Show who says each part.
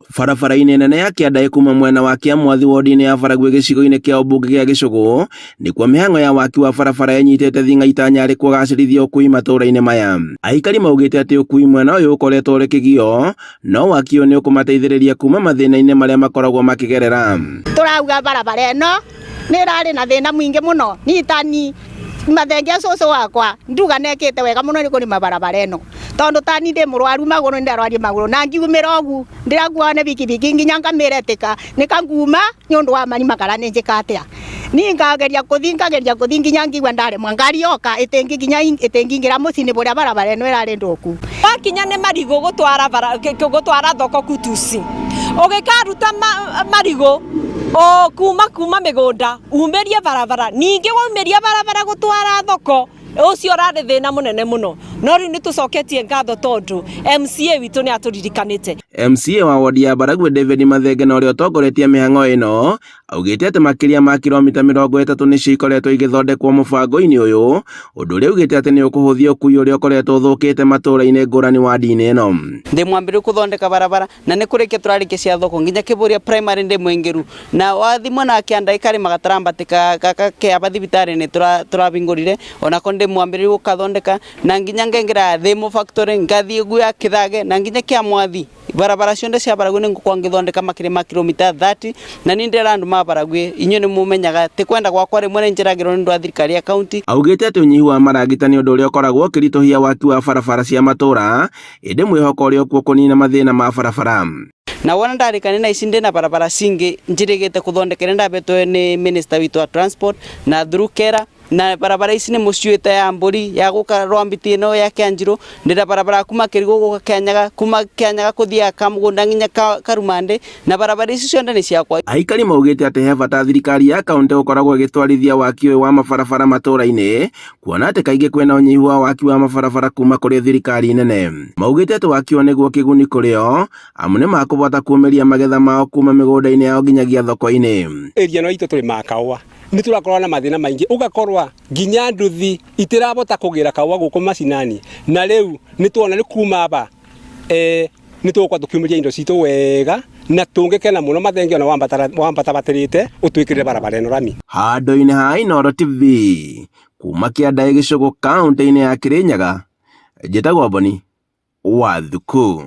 Speaker 1: Barabara-inĩ nene ya Kĩandaĩ kuma mwena wa Kĩamwathi wodi-inĩ ya Baragwe gĩcigo-inĩ kĩa ũmbunge gĩa Gĩcũgũ nĩkuo mĩhang'o ya waki wa barabara ĩnyitĩte thing'a itanya rĩ kũgacĩrithia ũkui matũũra-inĩ maya. Aikari maugĩte atĩ ũkui mwena ũyũ ũkoretwo ũrĩ kĩgio, no waki ũyũ nĩ ũkũmateithĩrĩria kuma mathĩna-inĩ marĩa makoragwo makĩgerera.
Speaker 2: Tũrauga barabara ĩno nĩ ĩrarĩ na thĩna mũingĩ mũno, nitani mathengia cũcũ wakwa nduga nekĩte wega mũno nĩ kũrĩma barabara ĩno, tondũ tani ndĩ mũrwaru magũrũ nĩ ndarwaria magũrũ na ngiumĩra ũgu ndĩrakuo nĩ bikibiki nginya ngamĩra ĩtĩka nĩkanguma nĩ ũndũ wa marima kana nĩ njĩka atĩa. Niĩ ngageria kũthi nginya ngigua ndaremwa ngari yoka ĩtĩngingĩra mũciĩ-inĩ burĩa barabara ĩno ĩrarĩ ndũku.
Speaker 3: Wakinya nĩ marigũ gũtwara thoko Kutusi, ũgĩkaruta marigũ kuma mĩgũnda umĩrie barabara, ningĩ waumĩria barabara gũtwara thoko, ũcio ũrarĩ thĩna mũnene mũno, no rĩu nĩ tũcoketie ngatho tondũ MCA witũ nĩ atũririkanĩte.
Speaker 1: MCA wa wodi ya Baragwe David Mathenge na ũrĩa ũtongoretie mĩhang'o ĩno augĩte atĩ makĩria ma kilomita 30 nĩcio ikoretwo igĩthondekwo mũbango-inĩ ũyũ, ũndũ ũrĩa augĩte atĩ nĩ ũkũhũthia ũkui ũrĩa ũkoretwo ũthũkĩte matũũra-inĩ ngũrani wadi-inĩ ĩno.
Speaker 4: Ndĩ mwambĩrĩru gũthondeka barabara na nĩ kũrĩkia tũrarĩkia cia thoko nginya Kĩbũria primary ndĩ mũingĩru, na wathi mwena wa Kĩandaĩ karĩma gatarambatĩ gaka kĩa thibitarĩ-inĩ tũrabingũrire, onako ndĩ mwambĩrĩru gũkathondeka na nginya ngengera Thĩmũ factory ngathiĩ guya Kĩthage na nginya Kĩamwathi. Barabara cionde cia Baragwe nĩ ngũkorwo ngĩthondeka makĩria ma kilomita 30 na nĩ ndĩra andũ ma Baragwe inyuĩ nĩ mũmenyaga tĩ kwenda gwakwa rĩmwe nĩ njĩragĩrwo nĩ ũndũ wa thirikari ya kaunti.
Speaker 1: Augĩte atĩ ũnyihu wa maragita nĩ ũndũ ũrĩa ũkoragwo ũkĩritũhia waki wa barabara cia matũũra, ĩndĩ mwĩhoko ũrĩa ũkuo kũnina mathĩna ma barabara.
Speaker 4: Na wona ndarĩkania na ici ndĩna barabara cingĩ njĩrĩgĩte kũthondekera ndabetwo nĩ minister witũ wa transport na through kera, na barabara ici nĩ mũciũĩte ya Mbũri ya gũka Rwambiti ĩno ya Kĩanjirũ, ndĩra barabara kuma Kĩrigũ gũka Kĩanyaga, kuma Kĩanyaga kũthiaga Kamũgũnda nginya Karumande, na barabara ici cionde nĩ ciakwa.
Speaker 1: Aikari maugĩte atĩ he bata thirikari ya kaunti gũkoragwo ĩgĩtwarithia waki ũyũ wa mabarabara matũũra-inĩ, kuona atĩ kaingĩ kwĩna ũnyihu wa waki wa mabarabara kuma kũrĩ thirikari nene. Maugĩte atĩ waki ũyũ nĩguo kĩguni kũrĩ o, amu nĩ makũbota kuumĩria magetha mao kuma mĩgũnda-inĩ yao nginyagia thoko-inĩ.
Speaker 5: Area no itũ tũrĩmaga kahũa nĩ tũrakorwo na mathĩna maingĩ, ũgakorwa nginya nduthi itirabota kũgĩra kahũa gũkũ macinani, na rĩu nĩ tuona nĩ kuma aba nĩ tũgũkorwo tũkiumĩria indo citũ wega na tũngĩkena mũno Mathenge ona wambata batĩrĩte ũtwĩkĩrĩre barabara ĩno rami.
Speaker 1: Handũ-inĩ ha Inooro TV kuma Kĩandaĩ Gĩcũgũ kaunti-inĩ ya Kĩrĩnyaga, njĩtagwo Boni Wathuku.